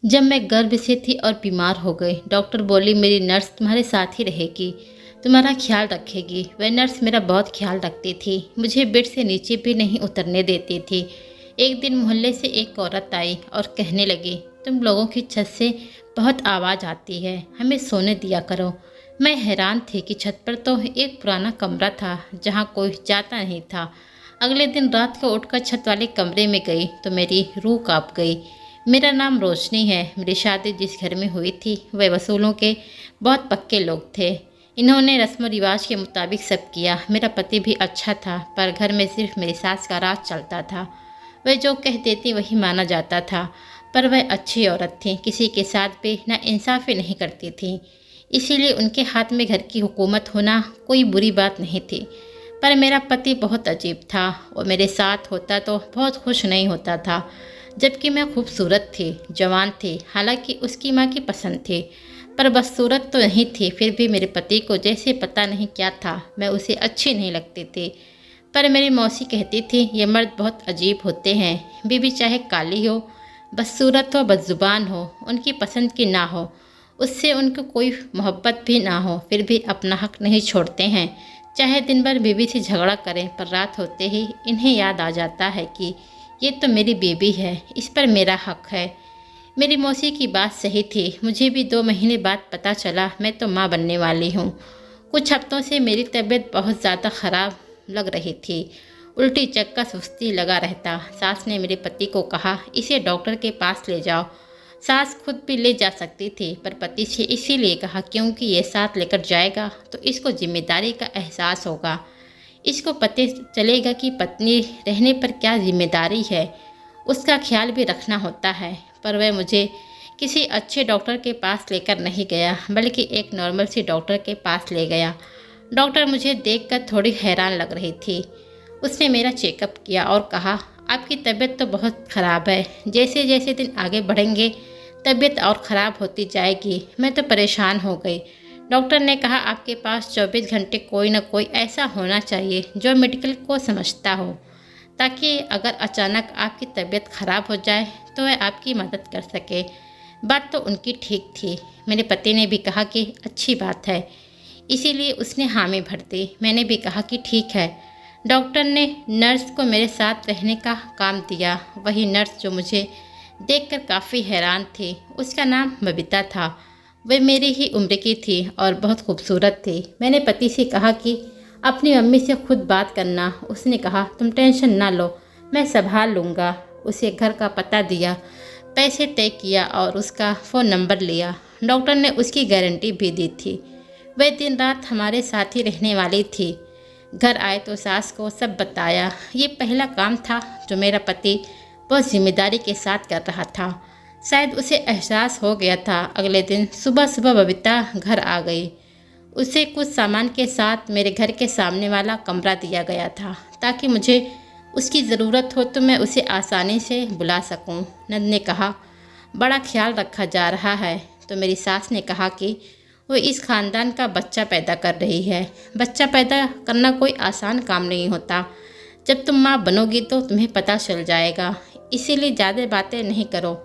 जब मैं गर्भ से थी और बीमार हो गई, डॉक्टर बोली मेरी नर्स तुम्हारे साथ ही रहेगी, तुम्हारा ख्याल रखेगी। वह नर्स मेरा बहुत ख्याल रखती थी, मुझे बेड से नीचे भी नहीं उतरने देती थी। एक दिन मोहल्ले से एक औरत आई और कहने लगी, तुम लोगों की छत से बहुत आवाज़ आती है, हमें सोने दिया करो। मैं हैरान थी कि छत पर तो एक पुराना कमरा था जहाँ कोई जाता नहीं था। अगले दिन रात को उठकर छत वाले कमरे में गई तो मेरी रूह कांप गई। मेरा नाम रोशनी है। मेरी शादी जिस घर में हुई थी वह वसूलों के बहुत पक्के लोग थे। इन्होंने रस्म रिवाज के मुताबिक सब किया। मेरा पति भी अच्छा था, पर घर में सिर्फ मेरी सास का राज चलता था। वह जो कह देती वही माना जाता था, पर वह अच्छी औरत थी, किसी के साथ भी ना इंसाफी नहीं करती थी। इसीलिए उनके हाथ में घर की हुकूमत होना कोई बुरी बात नहीं थी। पर मेरा पति बहुत अजीब था। वो मेरे साथ होता तो बहुत खुश नहीं होता था, जबकि मैं खूबसूरत थी, जवान थी, हालांकि उसकी माँ की पसंद थी, पर बदसूरत तो नहीं थी। फिर भी मेरे पति को जैसे पता नहीं क्या था, मैं उसे अच्छी नहीं लगती थी। पर मेरी मौसी कहती थी ये मर्द बहुत अजीब होते हैं, बीवी चाहे काली हो, बदसूरत हो, बदजुबान हो, उनकी पसंद की ना हो, उससे उनको कोई मोहब्बत भी ना हो, फिर भी अपना हक नहीं छोड़ते हैं। चाहे दिन भर बीवी से झगड़ा करें, पर रात होते ही इन्हें याद आ जाता है कि ये तो मेरी बेबी है, इस पर मेरा हक है। मेरी मौसी की बात सही थी। मुझे भी 2 महीने बाद पता चला मैं तो माँ बनने वाली हूँ। कुछ हफ्तों से मेरी तबीयत बहुत ज़्यादा ख़राब लग रही थी। उल्टी चक्कर, सुस्ती लगा रहता। सास ने मेरे पति को कहा इसे डॉक्टर के पास ले जाओ। सास खुद भी ले जा सकती थी, पर पति से इसीलिए कहा क्योंकि ये साथ लेकर जाएगा तो इसको जिम्मेदारी का एहसास होगा। इसको पता चलेगा कि पत्नी रहने पर क्या जिम्मेदारी है, उसका ख्याल भी रखना होता है। पर वह मुझे किसी अच्छे डॉक्टर के पास लेकर नहीं गया, बल्कि एक नॉर्मल सी डॉक्टर के पास ले गया। डॉक्टर मुझे देखकर थोड़ी हैरान लग रही थी। उसने मेरा चेकअप किया और कहा आपकी तबीयत तो बहुत ख़राब है, जैसे जैसे दिन आगे बढ़ेंगे तबीयत और ख़राब होती जाएगी। मैं तो परेशान हो गई। डॉक्टर ने कहा आपके पास 24 घंटे कोई ना कोई ऐसा होना चाहिए जो मेडिकल को समझता हो, ताकि अगर अचानक आपकी तबीयत ख़राब हो जाए तो वह आपकी मदद कर सके। बात तो उनकी ठीक थी। मेरे पति ने भी कहा कि अच्छी बात है, इसीलिए उसने हामी भर दी। मैंने भी कहा कि ठीक है। डॉक्टर ने नर्स को मेरे साथ रहने का काम दिया। वही नर्स जो मुझे देखकर काफ़ी हैरान थी, उसका नाम बबीता था। वह मेरी ही उम्र की थी और बहुत खूबसूरत थी। मैंने पति से कहा कि अपनी मम्मी से खुद बात करना। उसने कहा तुम टेंशन ना लो, मैं संभाल लूँगा। उसे घर का पता दिया, पैसे तय किया और उसका फ़ोन नंबर लिया। डॉक्टर ने उसकी गारंटी भी दी थी। वह दिन रात हमारे साथ ही रहने वाली थी। घर आए तो सास को सब बताया। ये पहला काम था जो मेरा पति बहुत जिम्मेदारी के साथ कर रहा था। शायद उसे एहसास हो गया था। अगले दिन सुबह सुबह बबीता घर आ गई। उसे कुछ सामान के साथ मेरे घर के सामने वाला कमरा दिया गया था, ताकि मुझे उसकी ज़रूरत हो तो मैं उसे आसानी से बुला सकूं। नंद ने कहा बड़ा ख्याल रखा जा रहा है। तो मेरी सास ने कहा कि वो इस ख़ानदान का बच्चा पैदा कर रही है। बच्चा पैदा करना कोई आसान काम नहीं होता। जब तुम माँ बनोगी तो तुम्हें पता चल जाएगा, इसीलिए ज़्यादा बातें नहीं करो।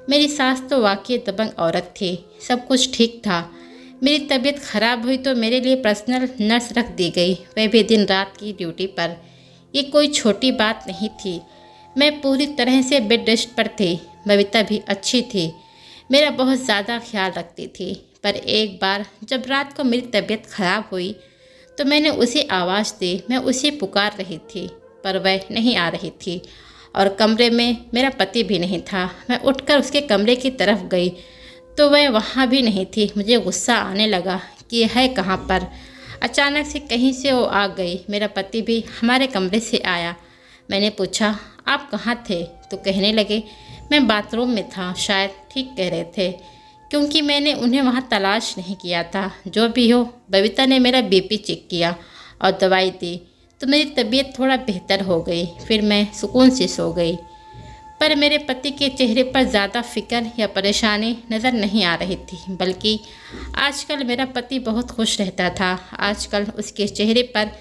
मेरी सास तो वाकई दबंग औरत थी। सब कुछ ठीक था। मेरी तबीयत ख़राब हुई तो मेरे लिए पर्सनल नर्स रख दी गई, वह भी दिन रात की ड्यूटी पर। ये कोई छोटी बात नहीं थी। मैं पूरी तरह से बेड रेस्ट पर थी। बबीता भी अच्छी थी, मेरा बहुत ज़्यादा ख्याल रखती थी। पर एक बार जब रात को मेरी तबीयत ख़राब हुई तो मैंने उसे आवाज़ दी। मैं उसे पुकार रही थी, पर वह नहीं आ रही थी और कमरे में मेरा पति भी नहीं था। मैं उठकर उसके कमरे की तरफ गई तो वह वहाँ भी नहीं थी। मुझे गुस्सा आने लगा कि है कहाँ पर। अचानक से कहीं से वो आ गई। मेरा पति भी हमारे कमरे से आया। मैंने पूछा आप कहाँ थे? तो कहने लगे मैं बाथरूम में था। शायद ठीक कह रहे थे, क्योंकि मैंने उन्हें वहाँ तलाश नहीं किया था। जो भी हो, बबीता ने मेरा बीपी चेक किया और दवाई दी तो मेरी तबीयत थोड़ा बेहतर हो गई। फिर मैं सुकून से सो गई। पर मेरे पति के चेहरे पर ज़्यादा फिक्र या परेशानी नज़र नहीं आ रही थी, बल्कि आजकल मेरा पति बहुत खुश रहता था। आजकल उसके चेहरे पर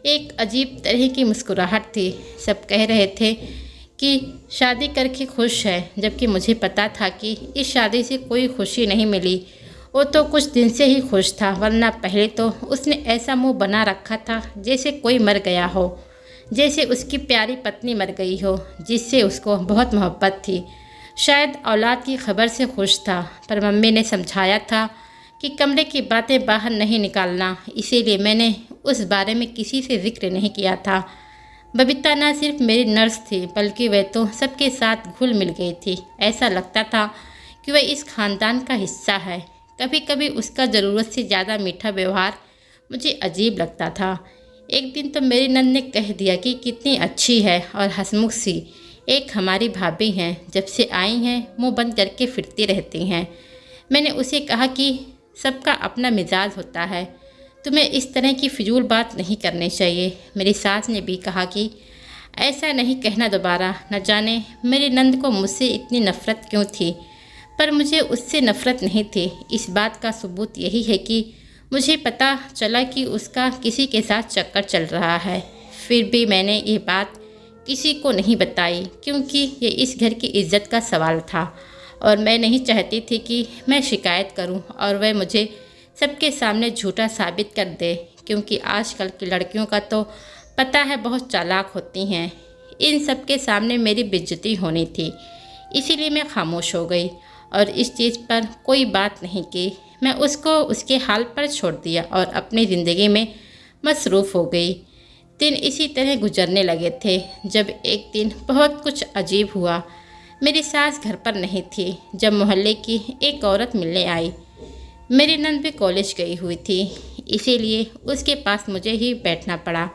एक अजीब तरह की मुस्कुराहट थी। सब कह रहे थे कि शादी करके खुश है, जबकि मुझे पता था कि इस शादी से कोई खुशी नहीं मिली। वो तो कुछ दिन से ही खुश था, वरना पहले तो उसने ऐसा मुंह बना रखा था जैसे कोई मर गया हो, जैसे उसकी प्यारी पत्नी मर गई हो जिससे उसको बहुत मोहब्बत थी। शायद औलाद की खबर से खुश था, पर मम्मी ने समझाया था कि कमरे की बातें बाहर नहीं निकालना, इसीलिए मैंने उस बारे में किसी से जिक्र नहीं किया था। बबीता न सिर्फ मेरी नर्स थी, बल्कि वह तो सबके साथ घुल मिल गई थी। ऐसा लगता था कि वह इस खानदान का हिस्सा है। कभी कभी उसका ज़रूरत से ज़्यादा मीठा व्यवहार मुझे अजीब लगता था। एक दिन तो मेरी नंद ने कह दिया कि कितनी अच्छी है और हंसमुख सी। एक हमारी भाभी हैं, जब से आई हैं मुंह बंद करके फिरती रहती हैं। मैंने उसे कहा कि सबका अपना मिजाज होता है, तुम्हें इस तरह की फिजूल बात नहीं करनी चाहिए। मेरी सास ने भी कहा कि ऐसा नहीं कहना दोबारा। न जाने मेरी नंद को मुझसे इतनी नफ़रत क्यों थी, पर मुझे उससे नफ़रत नहीं थी। इस बात का सबूत यही है कि मुझे पता चला कि उसका किसी के साथ चक्कर चल रहा है। फिर भी मैंने ये बात किसी को नहीं बताई, क्योंकि ये इस घर की इज्जत का सवाल था और मैं नहीं चाहती थी कि मैं शिकायत करूं और वह मुझे सबके सामने झूठा साबित कर दे, क्योंकि आजकल की लड़कियों का तो पता है बहुत चालाक होती हैं। इन सब के सामने मेरी बेइज्जती होनी थी, इसीलिए मैं खामोश हो गई और इस चीज़ पर कोई बात नहीं की। मैं उसको उसके हाल पर छोड़ दिया और अपनी ज़िंदगी में मसरूफ़ हो गई। दिन इसी तरह गुजरने लगे थे, जब एक दिन बहुत कुछ अजीब हुआ। मेरी सास घर पर नहीं थी, जब मोहल्ले की एक औरत मिलने आई। मेरी नंद भी कॉलेज गई हुई थी, इसीलिए उसके पास मुझे ही बैठना पड़ा।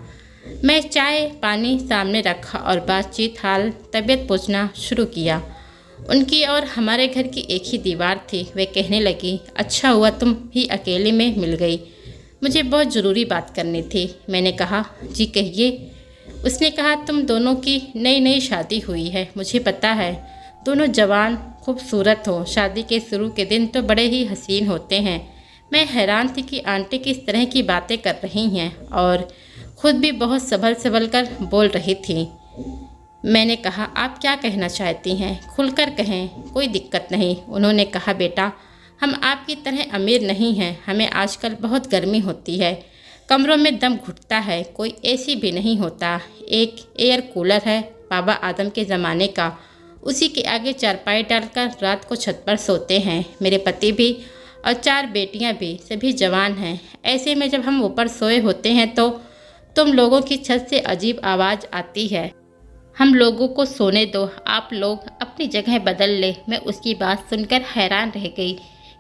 मैं चाय पानी सामने रखा और बातचीत हाल तबीयत पूछना शुरू किया। उनकी और हमारे घर की एक ही दीवार थी। वे कहने लगी, अच्छा हुआ तुम ही अकेले में मिल गई, मुझे बहुत ज़रूरी बात करनी थी। मैंने कहा, जी कहिए। उसने कहा, तुम दोनों की नई नई शादी हुई है, मुझे पता है। दोनों जवान खूबसूरत हो। शादी के शुरू के दिन तो बड़े ही हसीन होते हैं। मैं हैरान थी कि आंटी किस तरह की बातें कर रही हैं और खुद भी बहुत संभल कर बोल रही थी। मैंने कहा, आप क्या कहना चाहती हैं? खुलकर कहें, कोई दिक्कत नहीं। उन्होंने कहा, बेटा हम आपकी तरह अमीर नहीं हैं, हमें आजकल बहुत गर्मी होती है, कमरों में दम घुटता है, कोई एसी भी नहीं होता। एक एयर कूलर है बाबा आदम के ज़माने का, उसी के आगे चारपाई डालकर रात को छत पर सोते हैं। मेरे पति भी और 4 बेटियां भी, सभी जवान हैं। ऐसे में जब हम ऊपर सोए होते हैं तो तुम लोगों की छत से अजीब आवाज़ आती है। हम लोगों को सोने दो, आप लोग अपनी जगह बदल ले। मैं उसकी बात सुनकर हैरान रह गई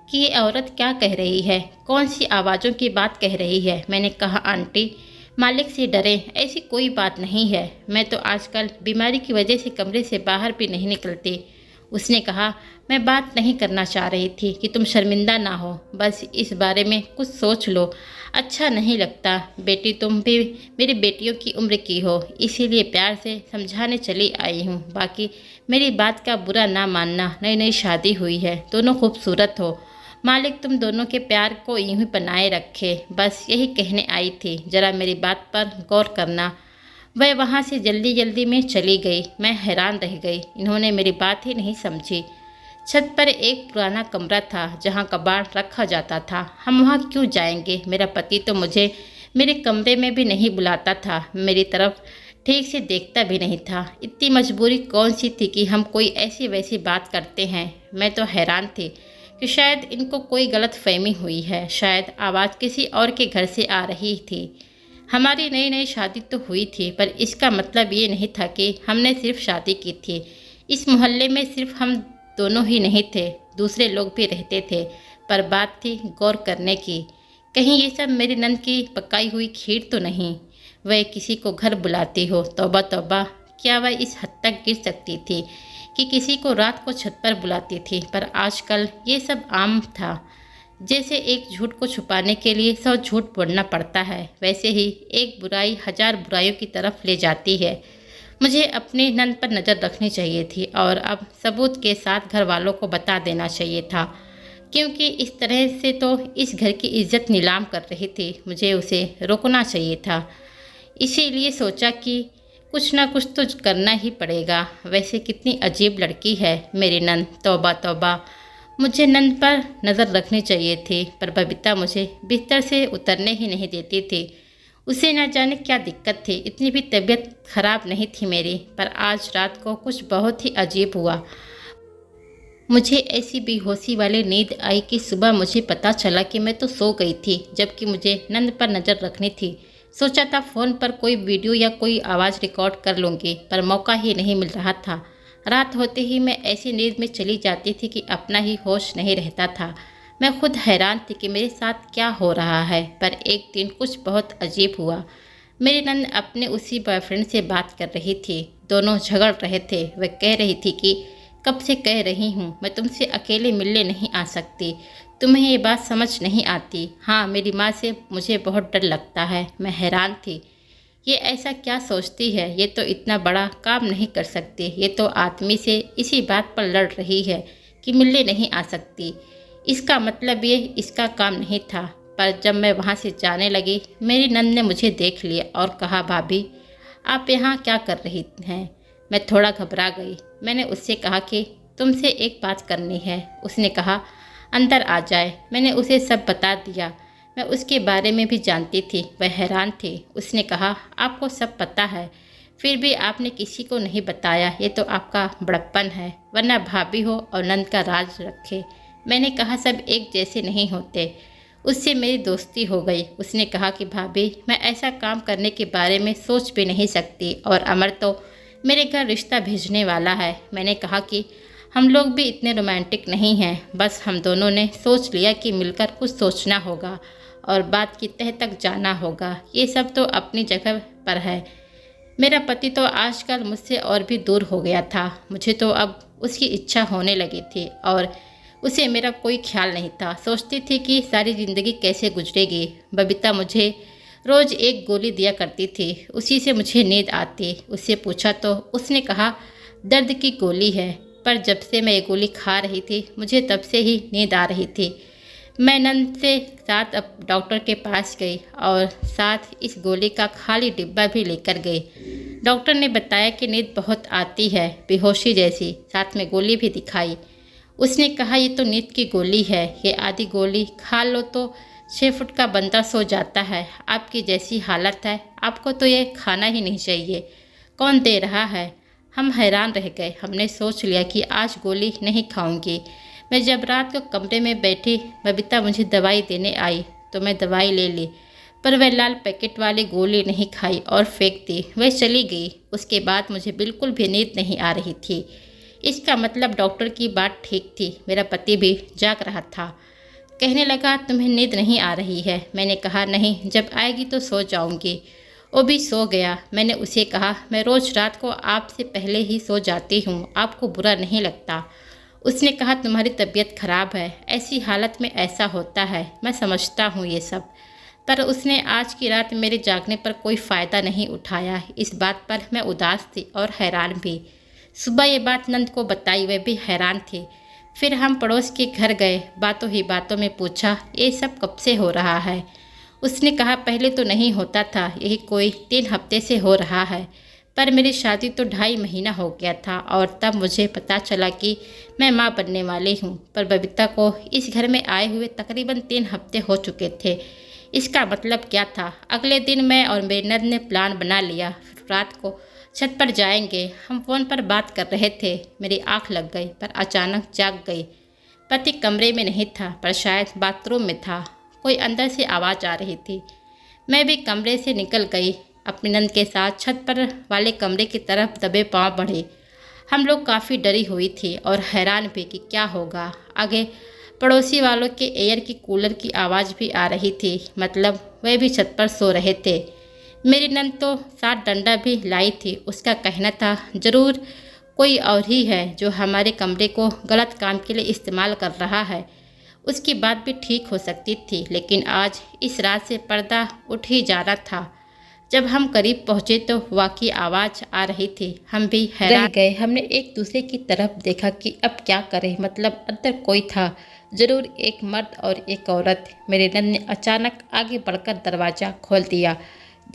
कि ये औरत क्या कह रही है, कौन सी आवाज़ों की बात कह रही है। मैंने कहा, आंटी मालिक से डरें, ऐसी कोई बात नहीं है। मैं तो आजकल बीमारी की वजह से कमरे से बाहर भी नहीं निकलती। उसने कहा, मैं बात नहीं करना चाह रही थी कि तुम शर्मिंदा ना हो, बस इस बारे में कुछ सोच लो। अच्छा नहीं लगता बेटी, तुम भी मेरी बेटियों की उम्र की हो, इसीलिए प्यार से समझाने चली आई हूँ। बाकी मेरी बात का बुरा ना मानना, नई नई शादी हुई है, दोनों खूबसूरत हो, मालिक तुम दोनों के प्यार को यूं ही बनाए रखे, बस यही कहने आई थी, ज़रा मेरी बात पर गौर करना। वह वहाँ से जल्दी जल्दी में चली गई। मैं हैरान रह गई, इन्होंने मेरी बात ही नहीं समझी। छत पर एक पुराना कमरा था जहाँ कबाड़ रखा जाता था। हम वहाँ क्यों जाएंगे? मेरा पति तो मुझे मेरे कमरे में भी नहीं बुलाता था, मेरी तरफ ठीक से देखता भी नहीं था। इतनी मजबूरी कौन सी थी कि हम कोई ऐसी वैसी बात करते हैं? मैं तो हैरान थी कि शायद इनको कोई गलत फहमी हुई है, शायद आवाज़ किसी और के घर से आ रही थी। हमारी नई नई शादी तो हुई थी, पर इसका मतलब ये नहीं था कि हमने सिर्फ शादी की थी। इस मोहल्ले में सिर्फ हम दोनों ही नहीं थे, दूसरे लोग भी रहते थे, पर बात थी गौर करने की। कहीं ये सब मेरी नंद की पकाई हुई खीर तो नहीं? वह किसी को घर बुलाती हो, तौबा तौबा, क्या वह इस हद तक गिर सकती थी कि किसी को रात को छत पर बुलाती थी? पर आजकल ये सब आम था। जैसे एक झूठ को छुपाने के लिए 100 झूठ बोलना पड़ता है, वैसे ही एक बुराई 1000 बुराइयों की तरफ ले जाती है। मुझे अपनी नंद पर नज़र रखनी चाहिए थी और अब सबूत के साथ घर वालों को बता देना चाहिए था, क्योंकि इस तरह से तो इस घर की इज्जत नीलाम कर रही थी। मुझे उसे रोकना चाहिए था। इसीलिए सोचा कि कुछ ना कुछ तो करना ही पड़ेगा। वैसे कितनी अजीब लड़की है मेरी नंद, तौबा तौबा। मुझे नंद पर नज़र रखनी चाहिए थी, पर बबीता मुझे बिस्तर से उतरने ही नहीं देती थी। उसे न जाने क्या दिक्कत थी, इतनी भी तबीयत खराब नहीं थी मेरी, पर आज रात को कुछ बहुत ही अजीब हुआ। मुझे ऐसी बेहोशी वाली नींद आई कि सुबह मुझे पता चला कि मैं तो सो गई थी, जबकि मुझे नंद पर नज़र रखनी थी। सोचा था फ़ोन पर कोई वीडियो या कोई आवाज़ रिकॉर्ड कर लूँगी, पर मौका ही नहीं मिल रहा था। रात होते ही मैं ऐसी नींद में चली जाती थी कि अपना ही होश नहीं रहता था। मैं खुद हैरान थी कि मेरे साथ क्या हो रहा है, पर एक दिन कुछ बहुत अजीब हुआ। मेरी नंद अपने उसी बॉयफ्रेंड से बात कर रही थी। दोनों झगड़ रहे थे। वह कह रही थी कि कब से कह रही हूँ मैं तुमसे अकेले मिलने नहीं आ सकती, तुम्हें ये बात समझ नहीं आती। हाँ, मेरी माँ से मुझे बहुत डर लगता है। मैं हैरान थी, ये ऐसा क्या सोचती है, ये तो इतना बड़ा काम नहीं कर सकती। ये तो आदमी से इसी बात पर लड़ रही है कि मिलने नहीं आ सकती। इसका मतलब ये इसका काम नहीं था। पर जब मैं वहाँ से जाने लगी, मेरी नंद ने मुझे देख लिया और कहा, भाभी आप यहाँ क्या कर रही हैं? मैं थोड़ा घबरा गई। मैंने उससे कहा कि तुमसे एक बात करनी है। उसने कहा अंदर आ जाए। मैंने उसे सब बता दिया। मैं उसके बारे में भी जानती थी। वह हैरान थी। उसने कहा आपको सब पता है, फिर भी आपने किसी को नहीं बताया। ये तो आपका बड़प्पन है, वरना भाभी हो और नंद का राज रखे। मैंने कहा सब एक जैसे नहीं होते। उससे मेरी दोस्ती हो गई। उसने कहा कि भाभी मैं ऐसा काम करने के बारे में सोच भी नहीं सकती, और अमर तो मेरे घर रिश्ता भेजने वाला है। मैंने कहा कि हम लोग भी इतने रोमांटिक नहीं हैं, बस हम दोनों ने सोच लिया कि मिलकर कुछ सोचना होगा और बात की तह तक जाना होगा। ये सब तो अपनी जगह पर है। मेरा पति तो आजकल मुझसे और भी दूर हो गया था। मुझे तो अब उसकी इच्छा होने लगी थी और उसे मेरा कोई ख्याल नहीं था। सोचती थी कि सारी ज़िंदगी कैसे गुजरेगी। बबीता मुझे रोज़ एक गोली दिया करती थी, उसी से मुझे नींद आती। उससे पूछा तो उसने कहा दर्द की गोली है, पर जब से मैं ये गोली खा रही थी मुझे तब से ही नींद आ रही थी। मैं नंद से साथ अब डॉक्टर के पास गई और साथ इस गोली का खाली डिब्बा भी लेकर गई। डॉक्टर ने बताया कि नींद बहुत आती है, बेहोशी जैसी, साथ में गोली भी दिखाई। उसने कहा ये तो नींद की गोली है, ये आधी गोली खा लो तो 6 फुट का बंदा सो जाता है। आपकी जैसी हालत है, आपको तो ये खाना ही नहीं चाहिए। कौन दे रहा है? हम हैरान रह गए। हमने सोच लिया कि आज गोली नहीं खाऊंगी। मैं जब रात को कमरे में बैठी, बबीता मुझे दवाई देने आई तो मैं दवाई ले ली, पर वह लाल पैकेट वाली गोली नहीं खाई और फेंक दी। वह चली गई। उसके बाद मुझे बिल्कुल भी नींद नहीं आ रही थी। इसका मतलब डॉक्टर की बात ठीक थी। मेरा पति भी जाग रहा था। कहने लगा तुम्हें नींद नहीं आ रही है। मैंने कहा नहीं, जब आएगी तो सो जाऊंगी। वो भी सो गया। मैंने उसे कहा मैं रोज़ रात को आपसे पहले ही सो जाती हूँ, आपको बुरा नहीं लगता? उसने कहा तुम्हारी तबीयत खराब है, ऐसी हालत में ऐसा होता है, मैं समझता हूँ ये सब। पर उसने आज की रात मेरे जागने पर कोई फ़ायदा नहीं उठाया। इस बात पर मैं उदास थी और हैरान भी। सुबह ये बात नंद को बताई, वह भी हैरान थी। फिर हम पड़ोस के घर गए। बातों ही बातों में पूछा ये सब कब से हो रहा है? उसने कहा पहले तो नहीं होता था, यही कोई 3 हफ्ते से हो रहा है, पर मेरी शादी तो 2.5 महीना हो गया था और तब मुझे पता चला कि मैं माँ बनने वाली हूँ। पर बबीता को इस घर में आए हुए तकरीबन 3 हफ्ते हो चुके थे। इसका मतलब क्या था? अगले दिन मैं और मेरी नंद ने प्लान बना लिया, रात को छत पर जाएंगे। हम फ़ोन पर बात कर रहे थे, मेरी आँख लग गई, पर अचानक जाग गई। पति कमरे में नहीं था, पर शायद बाथरूम में था। कोई अंदर से आवाज़ आ रही थी। मैं भी कमरे से निकल गई। अपनी नंद के साथ छत पर वाले कमरे की तरफ दबे पाँव बढ़े। हम लोग काफ़ी डरी हुई थी और हैरान भी कि क्या होगा आगे। पड़ोसी वालों के एयर की कूलर की आवाज़ भी आ रही थी, मतलब वह भी छत पर सो रहे थे। मेरी नंद तो साथ डंडा भी लाई थी। उसका कहना था ज़रूर कोई और ही है जो हमारे कमरे को गलत काम के लिए इस्तेमाल कर रहा है। उसकी बात भी ठीक हो सकती थी, लेकिन आज इस रात से पर्दा उठ ही जा रहा था। जब हम करीब पहुँचे तो वाकई आवाज़ आ रही थी। हम भी हैरान रह गए। हमने एक दूसरे की तरफ देखा कि अब क्या करें, मतलब अंदर कोई था, ज़रूर एक मर्द और एक औरत। मेरे नंद ने अचानक आगे बढ़कर दरवाज़ा खोल दिया।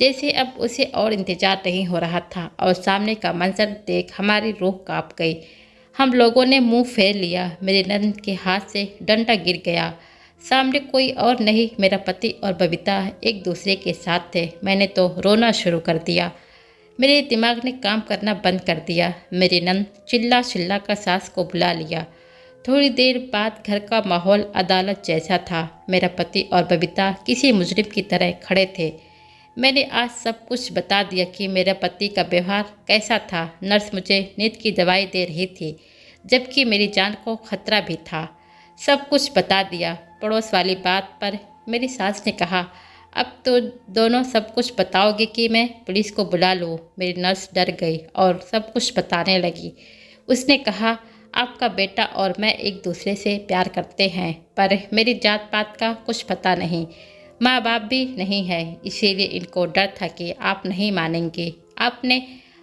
जैसे अब उसे और इंतजार नहीं हो रहा था और सामने का मंजर देख हमारी रूह कांप गई। हम लोगों ने मुंह फेर लिया। मेरे नंद के हाथ से डंडा गिर गया। सामने कोई और नहीं, मेरा पति और बबीता एक दूसरे के साथ थे। मैंने तो रोना शुरू कर दिया। मेरे दिमाग ने काम करना बंद कर दिया। मेरे नंद चिल्ला चिल्ला कर सास को बुला लिया। थोड़ी देर बाद घर का माहौल अदालत जैसा था। मेरा पति और बबीता किसी मुजरिम की तरह खड़े थे। मैंने आज सब कुछ बता दिया कि मेरे पति का व्यवहार कैसा था। नर्स मुझे नींद की दवाई दे रही थी, जबकि मेरी जान को खतरा भी था। सब कुछ बता दिया। पड़ोस वाली बात पर मेरी सास ने कहा, अब तो दोनों सब कुछ बताओगे कि मैं पुलिस को बुला लूँ। मेरी नर्स डर गई और सब कुछ बताने लगी। उसने कहा, आपका बेटा और मैं एक दूसरे से प्यार करते हैं, पर मेरी जात पात का कुछ पता नहीं, माँ बाप भी नहीं है, इसीलिए इनको डर था कि आप नहीं मानेंगे। आपने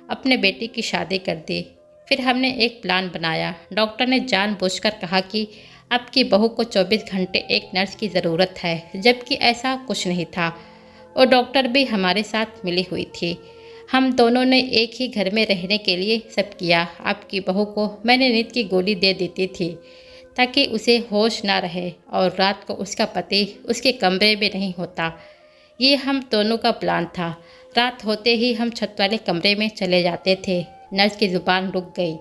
अपने बेटे की शादी कर दी। फिर हमने एक प्लान बनाया। डॉक्टर ने जानबूझकर कहा कि आपकी बहू को 24 घंटे एक नर्स की ज़रूरत है, जबकि ऐसा कुछ नहीं था। और डॉक्टर भी हमारे साथ मिली हुई थी। हम दोनों ने एक ही घर में रहने के लिए सब किया। आपकी बहू को मैंने नींद की गोली दे देती थी ताकि उसे होश ना रहे और रात को उसका पति उसके कमरे में नहीं होता। ये हम दोनों का प्लान था। रात होते ही हम छत वाले कमरे में चले जाते थे। नर्स की ज़ुबान रुक गई।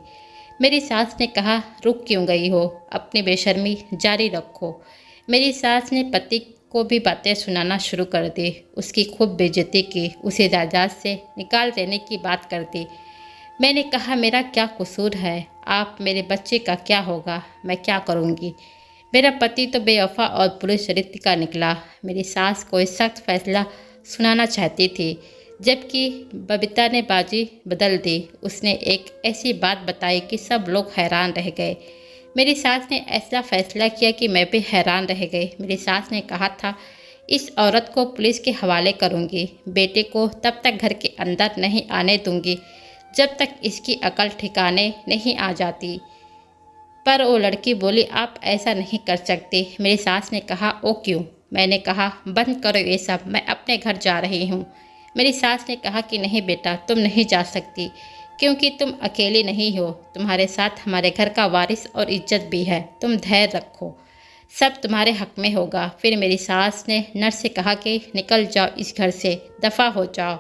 मेरी सास ने कहा, रुक क्यों गई हो? अपनी बेशर्मी जारी रखो। मेरी सास ने पति को भी बातें सुनाना शुरू कर दी। उसकी खूब बेइज्जती की, उसे जायदाद से निकाल देने की बात कर दी। मैंने कहा, मेरा क्या कसूर है? आप मेरे बच्चे का क्या होगा? मैं क्या करूँगी? मेरा पति तो बेवफा और पुलिस चरित्र का निकला। मेरी सास को सख्त फैसला सुनाना चाहती थी, जबकि बबीता ने बाजी बदल दी। उसने एक ऐसी बात बताई कि सब लोग हैरान रह गए। मेरी सास ने ऐसा फैसला किया कि मैं भी हैरान रह गई। मेरी सास ने कहा था, इस औरत को पुलिस के हवाले करूँगी। बेटे को तब तक घर के अंदर नहीं आने दूँगी जब तक इसकी अकल ठिकाने नहीं आ जाती। पर वो लड़की बोली, आप ऐसा नहीं कर सकते। मेरी सास ने कहा, ओ क्यों? मैंने कहा, बंद करो ये सब, मैं अपने घर जा रही हूँ। मेरी सास ने कहा कि नहीं बेटा, तुम नहीं जा सकती, क्योंकि तुम अकेली नहीं हो। तुम्हारे साथ हमारे घर का वारिस और इज्जत भी है। तुम धैर्य रखो, सब तुम्हारे हक में होगा। फिर मेरी सास ने नर्स से कहा कि निकल जाओ इस घर से, दफ़ा हो जाओ।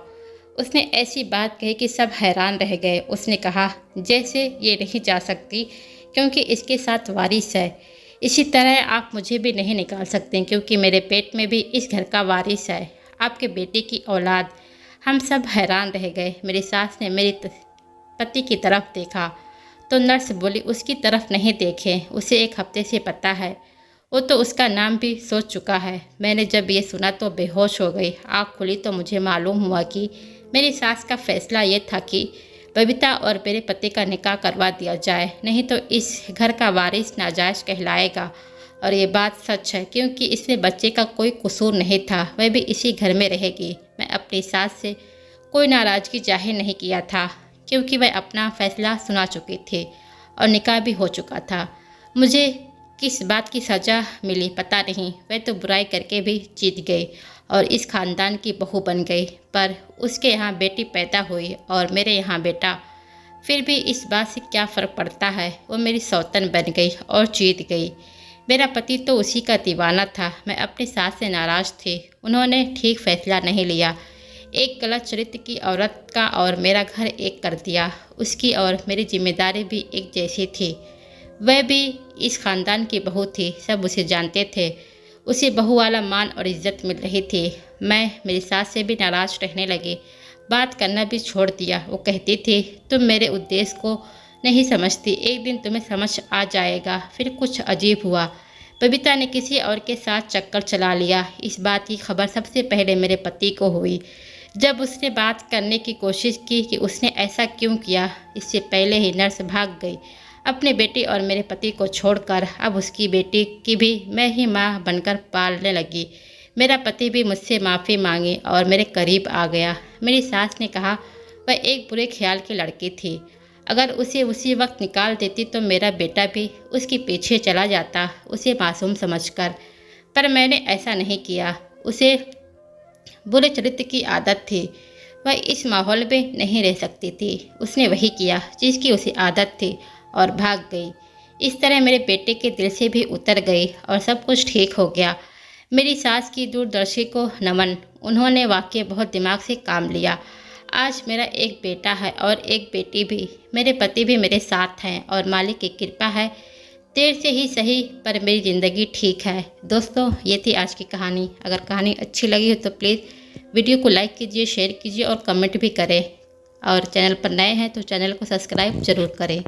उसने ऐसी बात कही कि सब हैरान रह गए। उसने कहा, जैसे ये नहीं जा सकती क्योंकि इसके साथ वारिस है, इसी तरह आप मुझे भी नहीं निकाल सकते क्योंकि मेरे पेट में भी इस घर का वारिस है, आपके बेटे की औलाद। हम सब हैरान रह गए। मेरी सास ने मेरे पति की तरफ देखा तो नर्स बोली, उसकी तरफ नहीं देखें, उसे एक हफ्ते से पता है, वो तो उसका नाम भी सोच चुका है। मैंने जब ये सुना तो बेहोश हो गई। आँख खुली तो मुझे मालूम हुआ कि मेरी सास का फैसला ये था कि बबीता और मेरे पति का निकाह करवा दिया जाए, नहीं तो इस घर का वारिस नाजायज़ कहलाएगा। और ये बात सच है क्योंकि इसमें बच्चे का कोई कसूर नहीं था, वह भी इसी घर में रहेगी। मैं अपनी सास से कोई नाराज़गी जाहिर नहीं किया था क्योंकि वह अपना फैसला सुना चुकी थी और निकाह भी हो चुका था। मुझे किस बात की सज़ा मिली पता नहीं, वह तो बुराई करके भी जीत गई और इस ख़ानदान की बहू बन गई। पर उसके यहाँ बेटी पैदा हुई और मेरे यहाँ बेटा। फिर भी इस बात से क्या फ़र्क पड़ता है, वो मेरी सौतन बन गई और जीत गई। मेरा पति तो उसी का दीवाना था। मैं अपनी सास से नाराज़ थी, उन्होंने ठीक फैसला नहीं लिया। एक गलत चरित्र की औरत का और मेरा घर एक कर दिया। उसकी और मेरी जिम्मेदारी भी एक जैसी थी। वह भी इस ख़ानदान की बहू थी, सब उसे जानते थे। उसे बहू वाला मान और इज्जत मिल रही थी। मैं मेरी सास से भी नाराज़ रहने लगी, बात करना भी छोड़ दिया। वो कहती थी, तुम मेरे उद्देश्य को नहीं समझती, एक दिन तुम्हें समझ आ जाएगा। फिर कुछ अजीब हुआ। बबीता ने किसी और के साथ चक्कर चला लिया। इस बात की खबर सबसे पहले मेरे पति को हुई। जब उसने बात करने की कोशिश की कि उसने ऐसा क्यों किया, इससे पहले ही नर्स भाग गई अपने बेटी और मेरे पति को छोड़कर। अब उसकी बेटी की भी मैं ही माँ बनकर पालने लगी। मेरा पति भी मुझसे माफ़ी मांगी और मेरे करीब आ गया। मेरी सास ने कहा, वह एक बुरे ख्याल की लड़की थी, अगर उसे उसी वक्त निकाल देती तो मेरा बेटा भी उसके पीछे चला जाता, उसे मासूम समझकर। पर मैंने ऐसा नहीं किया। उसे बुरे चरित्र की आदत थी। वह इस माहौल में नहीं रह सकती थी। उसने वही किया जिसकी उसे आदत थी और भाग गई। इस तरह मेरे बेटे के दिल से भी उतर गई और सब कुछ ठीक हो गया। मेरी सास की दूरदर्शी को नमन। उन्होंने वाकई बहुत दिमाग से काम लिया। आज मेरा एक बेटा है और एक बेटी भी। मेरे पति भी मेरे साथ हैं और मालिक की कृपा है। देर से ही सही पर मेरी ज़िंदगी ठीक है। दोस्तों, ये थी आज की कहानी। अगर कहानी अच्छी लगी हो तो प्लीज़ वीडियो को लाइक कीजिए, शेयर कीजिए और कमेंट भी करें। और चैनल पर नए हैं तो चैनल को सब्सक्राइब ज़रूर करें।